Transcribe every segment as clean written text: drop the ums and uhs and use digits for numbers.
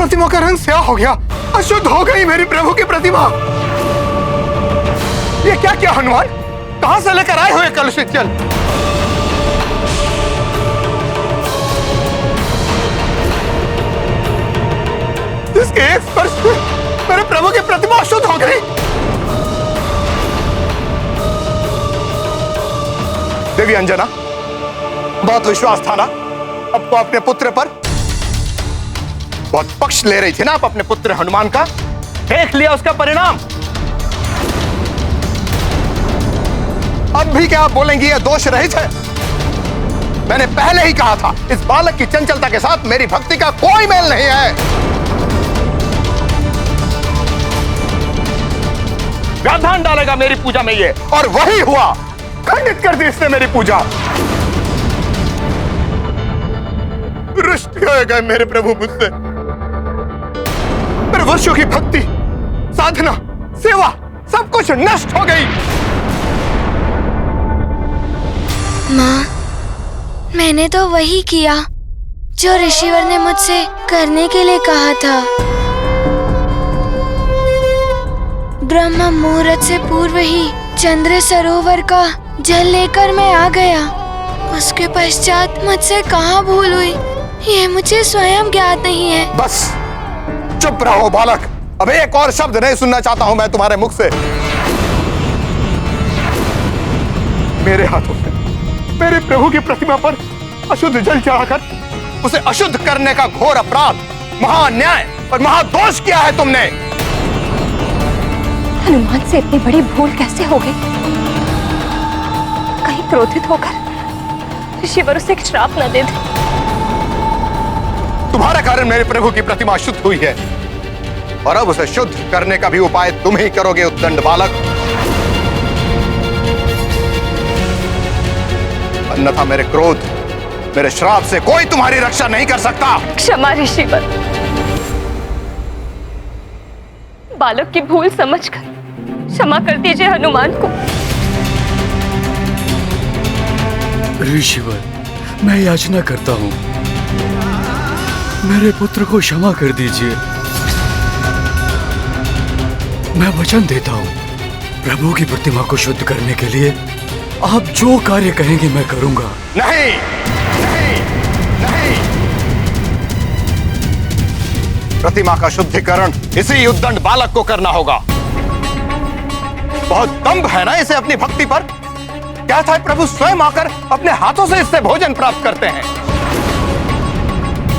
प्रतिमा का रंग स्याह हो गया, अशुद्ध हो गई मेरी प्रभु की प्रतिमा। ये क्या किया हनुमान? कहां से लेकर आए हुए कलुषित जल? इसके एक स्पर्श से मेरे प्रभु की प्रतिमा अशुद्ध हो गई। देवी अंजना, बहुत विश्वास था ना अब तो अपने पुत्र पर? बहुत पक्ष ले रही थी ना आप अपने पुत्र हनुमान का? देख लिया उसका परिणाम। अब भी क्या आप बोलेंगी यह दोष रहित है? मैंने पहले ही कहा था, इस बालक की चंचलता के साथ मेरी भक्ति का कोई मेल नहीं है। व्यवधान डालेगा मेरी पूजा में ये, और वही हुआ। खंडित कर दी इसने मेरी पूजा। रुष्ट हो गए मेरे प्रभु मुझसे। मेरे वर्षों की भक्ति, साधना, सेवा सब कुछ नष्ट हो गई। माँ, मैंने तो वही किया जो ऋषिवर ने मुझसे करने के लिए कहा था। ब्रह्म मुहूर्त से पूर्व ही चंद्र सरोवर का जल लेकर मैं आ गया। उसके पश्चात मुझसे कहाँ भूल हुई, ये मुझे स्वयं ज्ञात नहीं है। बस चुप रहो बालक, अब एक और शब्द नहीं सुनना चाहता हूँ मैं तुम्हारे मुख से। मेरे हाथों से मेरे प्रभु की प्रतिमा पर अशुद्ध जल चढ़ाकर उसे अशुद्ध करने का घोर अपराध, महान्याय और महादोष किया है तुमने। हनुमान से इतनी बड़ी भूल कैसे हो गई? कहीं क्रोधित होकर ऋषिवर उसे एक श्राप न दे दे। तुम्हारे कारण मेरे प्रभु की प्रतिमा शुद्ध हुई है, और अब उसे शुद्ध करने का भी उपाय तुम ही करोगे उद्दंड बालक। अन्यथा मेरे क्रोध, मेरे श्राप से कोई तुम्हारी रक्षा नहीं कर सकता। क्षमा ऋषिवर, बालक की भूल समझकर क्षमा कर दीजिए हनुमान को। ऋषिवर, मैं याचना करता हूँ, मेरे पुत्र को क्षमा कर दीजिए। मैं वचन देता हूँ, प्रभु की प्रतिमा को शुद्ध करने के लिए आप जो कार्य कहेंगे मैं करूंगा। नहीं, नहीं, नहीं। प्रतिमा का शुद्धिकरण इसी उद्दंड बालक को करना होगा। बहुत दंभ है ना इसे अपनी भक्ति पर। क्या था प्रभु स्वयं आकर अपने हाथों से इससे भोजन प्राप्त करते हैं।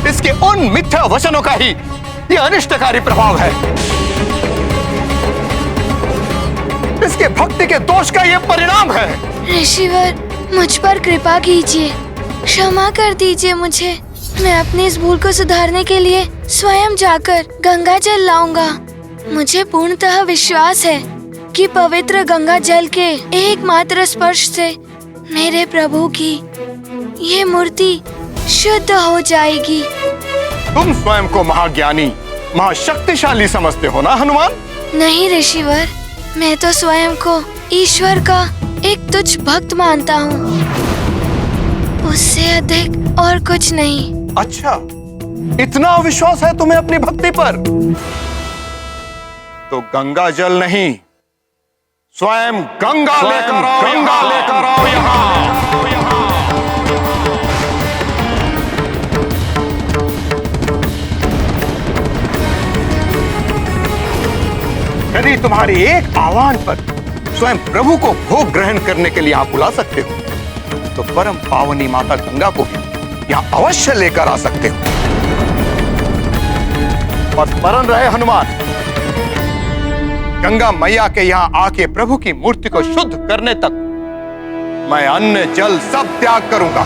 इसके उन मिथ्या वचनों का ही ये अनिष्टकारी प्रभाव है। इसके भक्ति के दोष का ये परिणाम है। ऋषिवर, मुझ पर कृपा कीजिए, क्षमा कर दीजिए मुझे। मैं अपनी इस भूल को सुधारने के लिए स्वयं जाकर गंगा जल लाऊंगा। मुझे पूर्णतः विश्वास है कि पवित्र गंगा जल के एकमात्र स्पर्श से मेरे प्रभु की ये मूर्ति शुद्ध हो जाएगी। तुम स्वयं को महाज्ञानी, महाशक्तिशाली समझते हो ना हनुमान? नहीं ऋषिवर, मैं तो स्वयं को ईश्वर का एक तुच्छ भक्त मानता हूँ, उससे अधिक और कुछ नहीं। अच्छा, इतना विश्वास है तुम्हें अपनी भक्ति पर? तो गंगा जल नहीं, स्वयं गंगा लेकर आओ यहाँ। यदि तुम्हारी एक आह्वान पर स्वयं प्रभु को भोग ग्रहण करने के लिए आप बुला सकते हो, तो परम पावनी माता गंगा को भी यहाँ अवश्य लेकर आ सकते हो। और स्मरण रहे हनुमान, गंगा मैया के यहाँ आके प्रभु की मूर्ति को शुद्ध करने तक मैं अन्न जल सब त्याग करूंगा।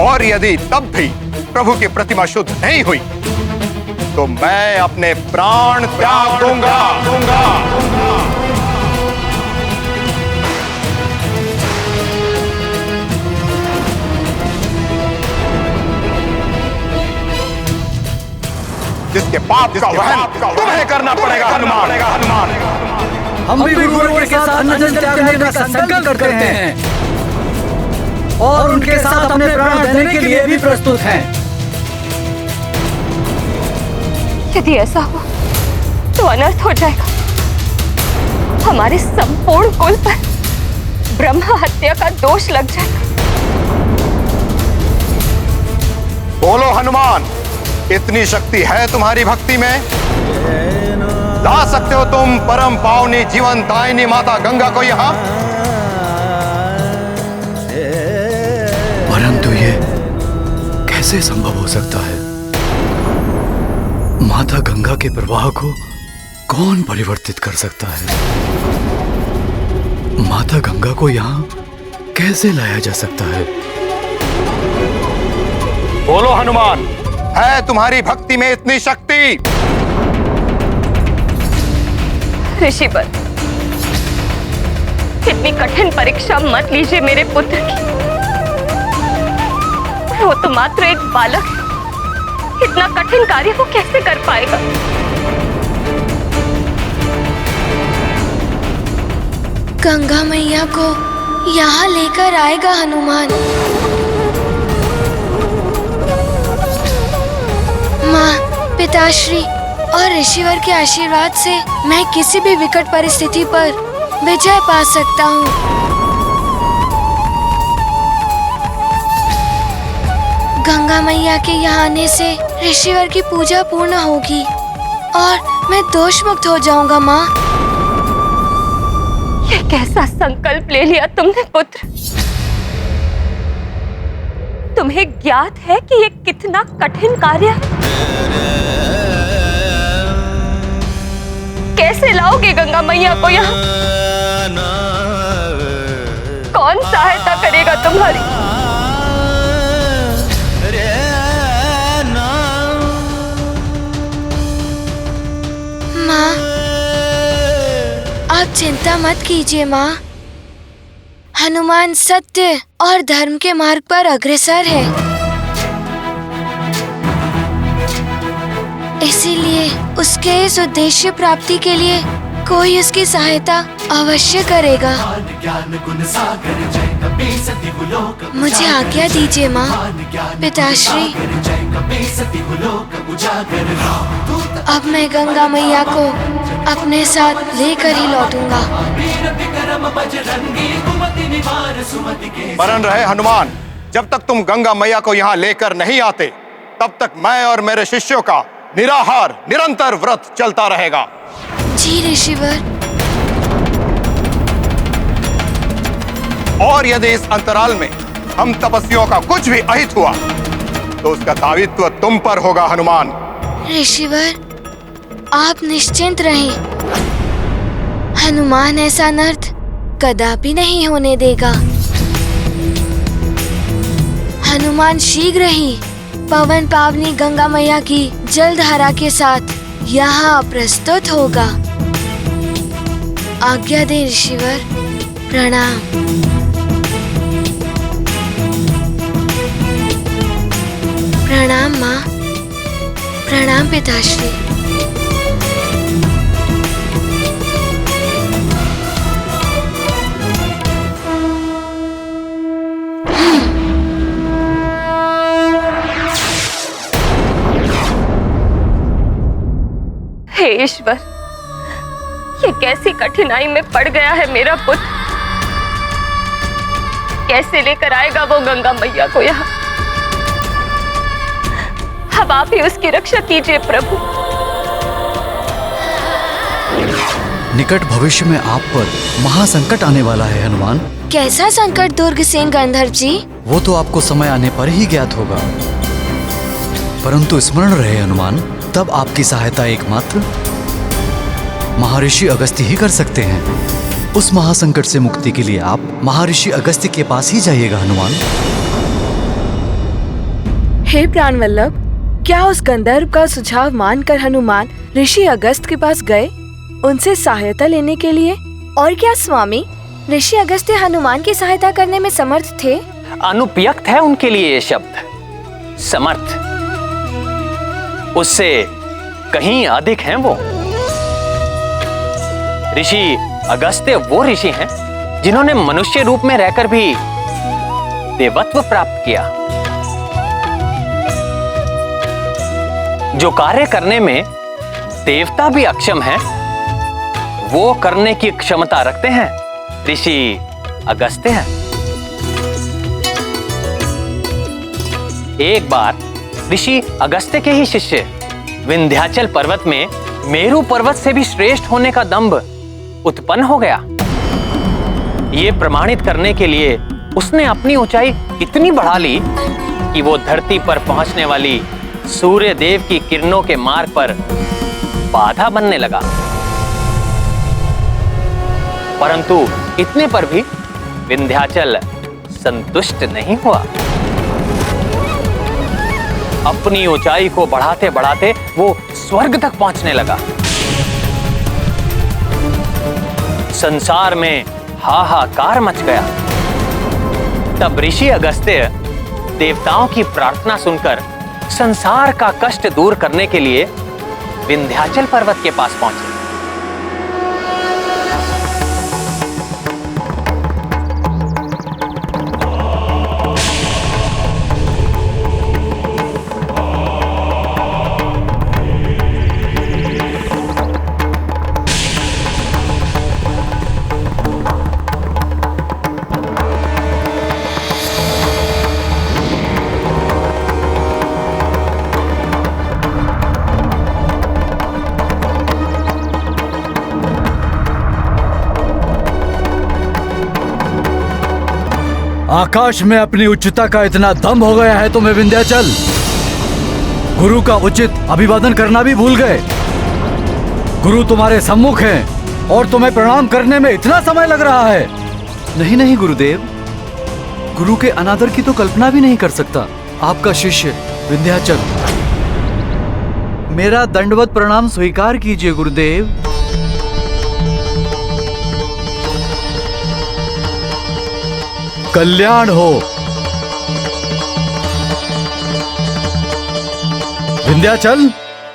और यदि तब भी प्रभु की प्रतिमा शुद्ध नहीं हुई तो मैं अपने प्राण त्याग दूंगा। जिसके पाप का वहन तुम्हें करना पड़ेगा हनुमान। हम भी गुरुवर के साथ अन्न जल त्यागने का संकल्प करते हैं। और उनके साथ अपने प्राण देने के लिए भी प्रस्तुत हैं। यदि ऐसा हो तो अनर्थ हो जाएगा। हमारे संपूर्ण कुल पर ब्रह्मा हत्या का दोष लग जाएगा। बोलो हनुमान, इतनी शक्ति है तुम्हारी भक्ति में? ला सकते हो तुम परम पावनी जीवन दायिनी माता गंगा को यहाँ? परंतु ये कैसे संभव हो सकता है? माता गंगा के प्रवाह को कौन परिवर्तित कर सकता है? माता गंगा को यहाँ कैसे लाया जा सकता है? बोलो हनुमान, है तुम्हारी भक्ति में इतनी शक्ति? ऋषिवर, इतनी कठिन परीक्षा मत लीजिए मेरे पुत्र की। वो तो मात्र एक बालक है। इतना कठिन कार्य वो कैसे कर पाएगा? गंगा मैया को यहाँ लेकर आएगा हनुमान। माँ, पिताश्री और ऋषिवर के आशीर्वाद से मैं किसी भी विकट परिस्थिति पर विजय पा सकता हूँ। गंगा मैया के यहाँ आने से ऋषिवर की पूजा पूर्ण होगी और मैं दोष मुक्त हो जाऊंगा। माँ, ये कैसा संकल्प ले लिया तुमने पुत्र? तुम्हें ज्ञात है कि ये कितना कठिन कार्य है? कैसे लाओगे गंगा मैया को यहाँ? कौन सहायता करेगा तुम्हारी? माँ, आप चिंता मत कीजिए माँ। हनुमान सत्य और धर्म के मार्ग पर अग्रसर है, इसीलिए उसके इस उद्देश्य प्राप्ति के लिए कोई उसकी सहायता अवश्य करेगा। मुझे आज्ञा दीजिए माँ। पिताश्री, अब मैं गंगा मैया को अपने साथ लेकर ही लौटूंगा। मरण रहे हनुमान, जब तक तुम गंगा मैया को यहाँ लेकर नहीं आते तब तक मैं और मेरे शिष्यों का निराहार निरंतर व्रत चलता रहेगा। जी ऋषिवर। और यदि इस अंतराल में हम तपस्वियों का कुछ भी अहित हुआ तो उसका दायित्व तुम पर होगा हनुमान। ऋषिवर, आप निश्चिंत रहें। हनुमान ऐसा अनर्थ कदापि नहीं होने देगा। हनुमान शीघ्र ही पवन पावनी गंगा मैया की जलधारा के साथ यहाँ प्रस्तुत होगा। आज्ञा दे ऋषिवर। प्रणाम। प्रणाम माँ। प्रणाम पिताश्री। हे ईश्वर, ये कैसी कठिनाई में पड़ गया है मेरा पुत्र। कैसे लेकर आएगा वो गंगा मैया को यहाँ? अब आप ही उसकी रक्षा कीजिए प्रभु। निकट भविष्य में आप पर महासंकट आने वाला है हनुमान। कैसा संकट दुर्गसेन गंधर्व जी? वो तो आपको समय आने पर ही ज्ञात होगा, परंतु स्मरण रहे हनुमान, तब आपकी सहायता एकमात्र महर्षि अगस्त्य ही कर सकते हैं। उस महासंकट से मुक्ति के लिए आप महर्षि अगस्त्य के पास ही जाइएगा हनुमान। हे प्राणवल्लभ, क्या उस गंधर्व का सुझाव मानकर हनुमान ऋषि अगस्त के पास गए उनसे सहायता लेने के लिए? और क्या स्वामी, ऋषि अगस्त्य हनुमान की सहायता करने में समर्थ थे? अनुपयुक्त है उनके लिए ये शब्द। समर्थ उससे कहीं अधिक हैं वो। ऋषि अगस्त्य वो ऋषि हैं जिन्होंने मनुष्य रूप में रहकर भी देवत्व प्राप्त किया। जो कार्य करने में देवता भी अक्षम है, वो करने की क्षमता रखते हैं ऋषि अगस्त्य हैं। एक बार ऋषि अगस्त्य के ही शिष्य विंध्याचल पर्वत में मेरु पर्वत से भी श्रेष्ठ होने का दंभ उत्पन्न हो गया। ये प्रमाणित करने के लिए उसने अपनी ऊंचाई इतनी बढ़ा ली कि वो धरती पर पहुंचने वाली सूर्य देव की किरणों के मार्ग पर बाधा बनने लगा। परंतु इतने पर भी विंध्याचल संतुष्ट नहीं हुआ। अपनी ऊंचाई को बढ़ाते बढ़ाते वो स्वर्ग तक पहुंचने लगा। संसार में हाहाकार मच गया। तब ऋषि अगस्त्य देवताओं की प्रार्थना सुनकर संसार का कष्ट दूर करने के लिए विंध्याचल पर्वत के पास पहुंचे। आकाश में अपनी उच्चता का इतना दम हो गया है तुम्हें विंध्याचल। गुरु का उचित अभिवादन करना भी भूल गए। गुरु तुम्हारे सम्मुख हैं और तुम्हें प्रणाम करने में इतना समय लग रहा है। नहीं नहीं गुरुदेव, गुरु के अनादर की तो कल्पना भी नहीं कर सकता। आपका शिष्य विंध्याचल। मेरा दंडवत प्रणाम स्वीकार कीजिए गुरुदेव। कल्याण हो। विंध्याचल,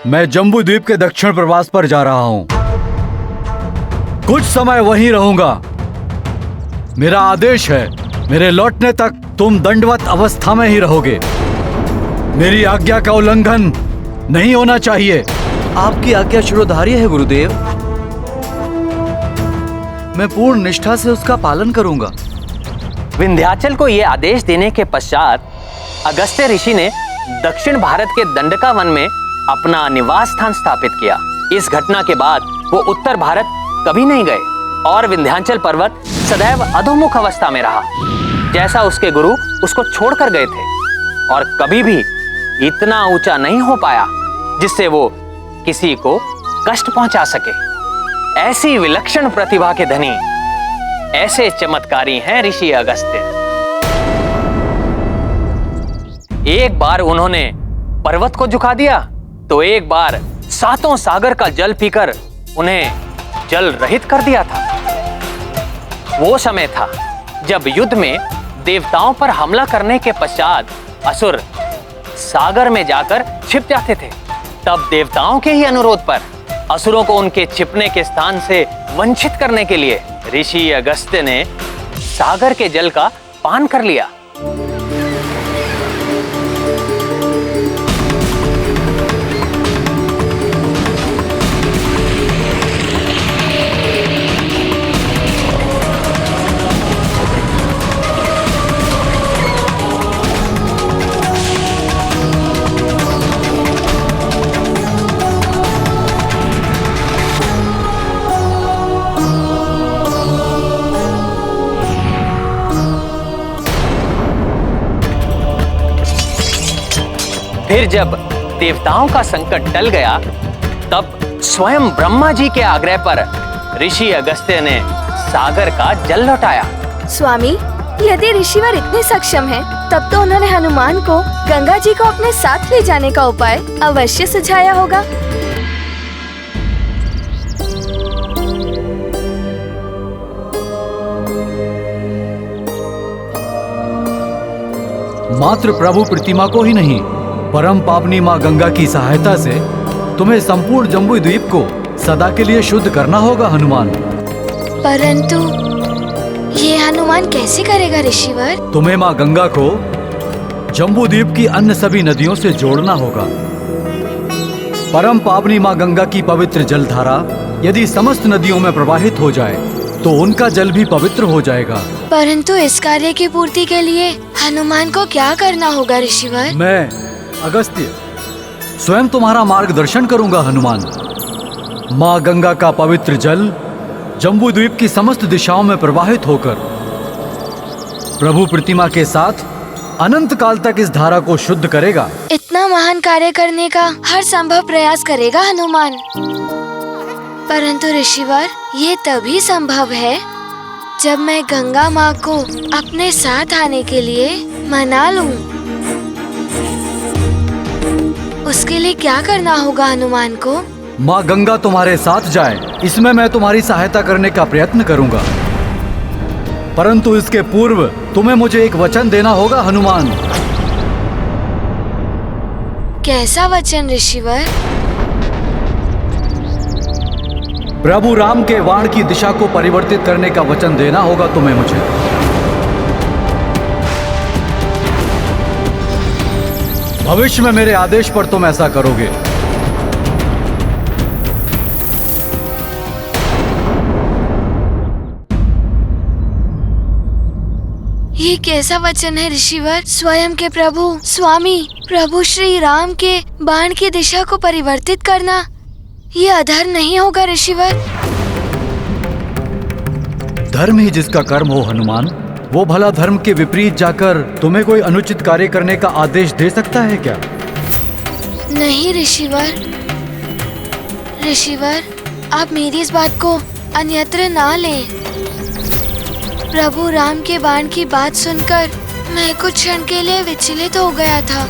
मैं जम्बू द्वीप के दक्षिण प्रवास पर जा रहा हूं। कुछ समय वहीं रहूंगा। मेरा आदेश है, मेरे लौटने तक तुम दंडवत अवस्था में ही रहोगे। मेरी आज्ञा का उल्लंघन नहीं होना चाहिए। आपकी आज्ञा शिरोधार्य है गुरुदेव। मैं पूर्ण निष्ठा से उसका पालन करूंगा। विंध्याचल को यह आदेश देने के पश्चात अगस्त्य ऋषि ने दक्षिण भारत के दंडका वन में अपना निवास स्थान स्थापित किया। इस घटना के बाद वो उत्तर भारत कभी नहीं गए और विंध्याचल पर्वत सदैव अधोमुख अवस्था में रहा, जैसा उसके गुरु उसको छोड़कर गए थे, और कभी भी इतना ऊंचा नहीं हो पाया जिससे वो किसी को कष्ट पहुंचा सके। ऐसी विलक्षण प्रतिभा के धनी, ऐसे चमत्कारी हैं ऋषि अगस्त्य। एक बार उन्होंने पर्वत को झुका दिया, तो एक बार सातों सागर का जल पीकर उन्हें जल रहित कर दिया था। वो समय था जब युद्ध में देवताओं पर हमला करने के पश्चात असुर सागर में जाकर छिप जाते थे। तब देवताओं के ही अनुरोध पर असुरों को उनके छिपने के स्थान से वंचित करने के लिए ऋषि अगस्त्य ने सागर के जल का पान कर लिया। फिर जब देवताओं का संकट टल गया, तब स्वयं ब्रह्मा जी के आग्रह पर ऋषि अगस्त्य ने सागर का जल लौटाया। स्वामी, यदि ऋषिवर इतने सक्षम हैं, तब तो उन्होंने हनुमान को गंगा जी को अपने साथ ले जाने का उपाय अवश्य सुझाया होगा। मात्र प्रभु प्रतिमा को ही नहीं, परम पावनी माँ गंगा की सहायता से तुम्हें संपूर्ण जम्बू द्वीप को सदा के लिए शुद्ध करना होगा हनुमान। परंतु ये हनुमान कैसे करेगा ऋषिवर? तुम्हें माँ गंगा को जम्बूद्वीप की अन्य सभी नदियों से जोड़ना होगा। परम पावनी माँ गंगा की पवित्र जलधारा यदि समस्त नदियों में प्रवाहित हो जाए तो उनका जल भी पवित्र हो जाएगा। परंतु इस कार्य की पूर्ति के लिए हनुमान को क्या करना होगा ऋषिवर? मैं अगस्त्य स्वयं तुम्हारा मार्गदर्शन करूंगा हनुमान। माँ गंगा का पवित्र जल जम्बूद्वीप की समस्त दिशाओं में प्रवाहित होकर प्रभु प्रतिमा के साथ अनंत काल तक इस धारा को शुद्ध करेगा। इतना महान कार्य करने का हर संभव प्रयास करेगा हनुमान। परंतु ऋषिवर, ये तभी संभव है जब मैं गंगा माँ को अपने साथ आने के लिए मना लूं। उसके लिए क्या करना होगा हनुमान को? माँ गंगा तुम्हारे साथ जाए, इसमें मैं तुम्हारी सहायता करने का प्रयत्न करूंगा। परंतु इसके पूर्व तुम्हें मुझे एक वचन देना होगा हनुमान। कैसा वचन ऋषिवर? प्रभु राम के बाण की दिशा को परिवर्तित करने का वचन देना होगा तुम्हें मुझे। भविष्य में मेरे आदेश पर तुम ऐसा करोगे। ये कैसा वचन है ऋषिवर? स्वयं के प्रभु स्वामी प्रभु श्री राम के बाण की दिशा को परिवर्तित करना, ये अधर्म नहीं होगा ऋषिवर? धर्म ही जिसका कर्म हो हनुमान, वो भला धर्म के विपरीत जाकर तुम्हें कोई अनुचित कार्य करने का आदेश दे सकता है क्या? नहीं ऋषिवर। ऋषिवर, आप मेरी इस बात को अन्यत्र ना लें। प्रभु राम के बाण की बात सुनकर मैं कुछ क्षण के लिए विचलित हो गया था।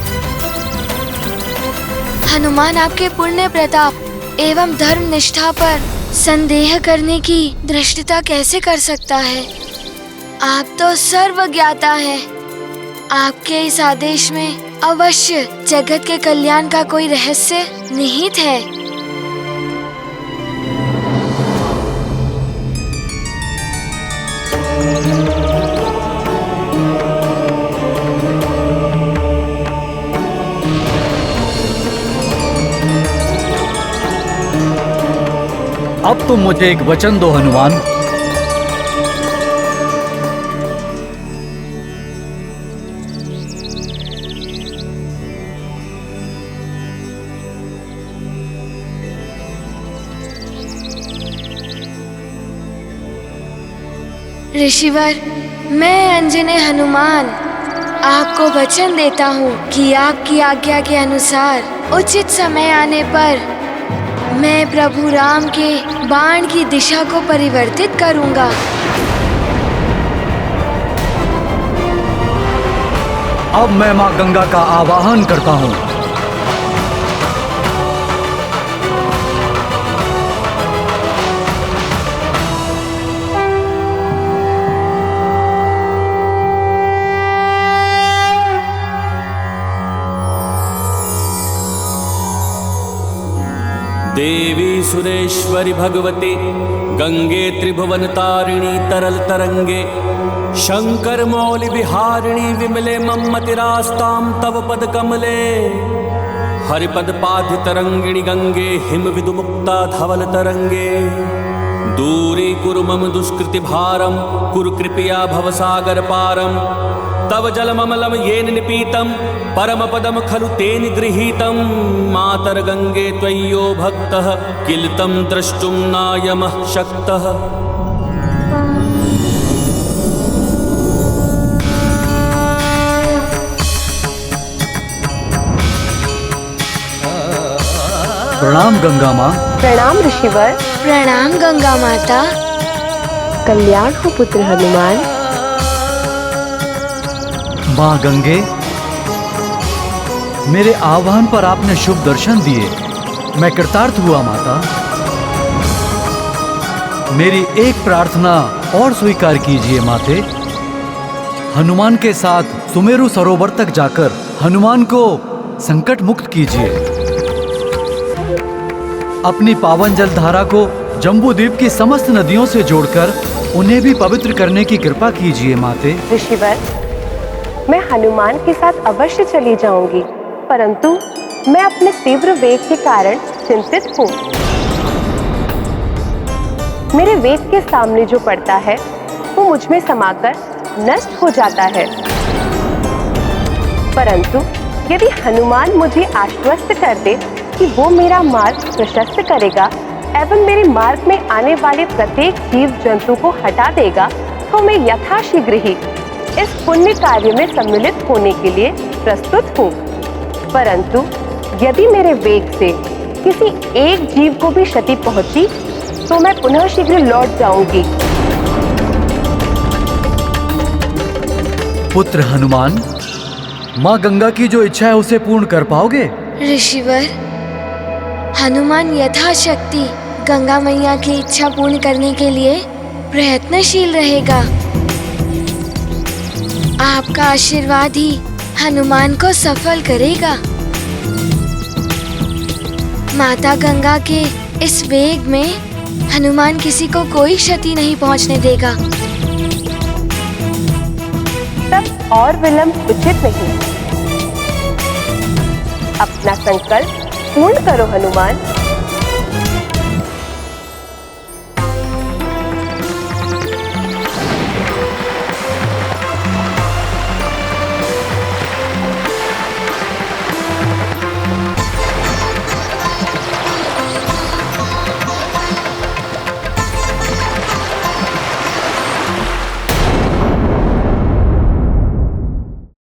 हनुमान आपके पुण्य प्रताप एवं धर्म निष्ठा पर संदेह करने की दृष्टता कैसे कर सकता है? आप तो सर्वज्ञाता हैं। आपके इस आदेश में अवश्य जगत के कल्याण का कोई रहस्य निहित है। अब तुम मुझे एक वचन दो हनुमान। ऋषिवर, मैं अंजने हनुमान आपको वचन देता हूँ कि आपकी आज्ञा के अनुसार उचित समय आने पर मैं प्रभु राम के बाण की दिशा को परिवर्तित करूंगा। अब मैं माँ गंगा का आवाहन करता हूँ। देवी सुरेश्वरी भगवती गंगे त्रिभुवन तारिणी तरल तरंगे शंकर मौलि विहारिणी विमले मम्मतिरास्तां तव पद कमले हरिपद पाधि तरंगिणी गंगे हिम विदुमुक्ता धवल तरंगे दूरी कुरु मम दुष्कृति भारम कुरु कृपया भवसागर पारम तव जलममलम येन निपीतम परम पदम खलु तेन गृहीतम मातर गंगे त्वय्यो भक्तः किल तं द्रष्टुं नायमः शक्तः। प्रणाम गंगा माँ। प्रणाम ऋषिवर। प्रणाम गंगा माता। कल्याण हो पुत्र हनुमान। माँ गंगे, मेरे आह्वान पर आपने शुभ दर्शन दिए, मैं कृतार्थ हुआ माता। मेरी एक प्रार्थना और स्वीकार कीजिए माते। हनुमान के साथ सुमेरु सरोवर तक जाकर हनुमान को संकट मुक्त कीजिए। अपनी पावन जल धारा को जम्बूद्वीप की समस्त नदियों से जोड़कर उन्हें भी पवित्र करने की कृपा कीजिए माते। ऋषिवर, मैं हनुमान के साथ अवश्य चली जाऊंगी, परंतु मैं अपने तीव्र वेग के कारण चिंतित हूँ। मेरे वेग के सामने जो पड़ता है वो मुझ में समाकर नष्ट हो जाता है, परंतु यदि हनुमान मुझे आश्वस्त कर दे कि वो मेरा मार्ग प्रशस्त करेगा एवं मेरे मार्ग में आने वाले प्रत्येक जीव जंतु को हटा देगा, तो मैं यथाशीघ्र ही इस पुण्य कार्य में सम्मिलित होने के लिए प्रस्तुत हूँ। परंतु यदि मेरे वेग से किसी एक जीव को भी क्षति पहुंची तो मैं पुनः शीघ्र लौट जाऊंगी। पुत्र हनुमान, माँ गंगा की जो इच्छा है उसे पूर्ण कर पाओगे? ऋषिवर, हनुमान यथाशक्ति गंगा मैया की इच्छा पूर्ण करने के लिए प्रयत्नशील रहेगा। आपका आशीर्वाद ही हनुमान को सफल करेगा। माता गंगा के इस वेग में हनुमान किसी को कोई क्षति नहीं पहुंचने देगा। तब और विलंब उचित नहीं। अपना संकल्प पूर्ण करो हनुमान।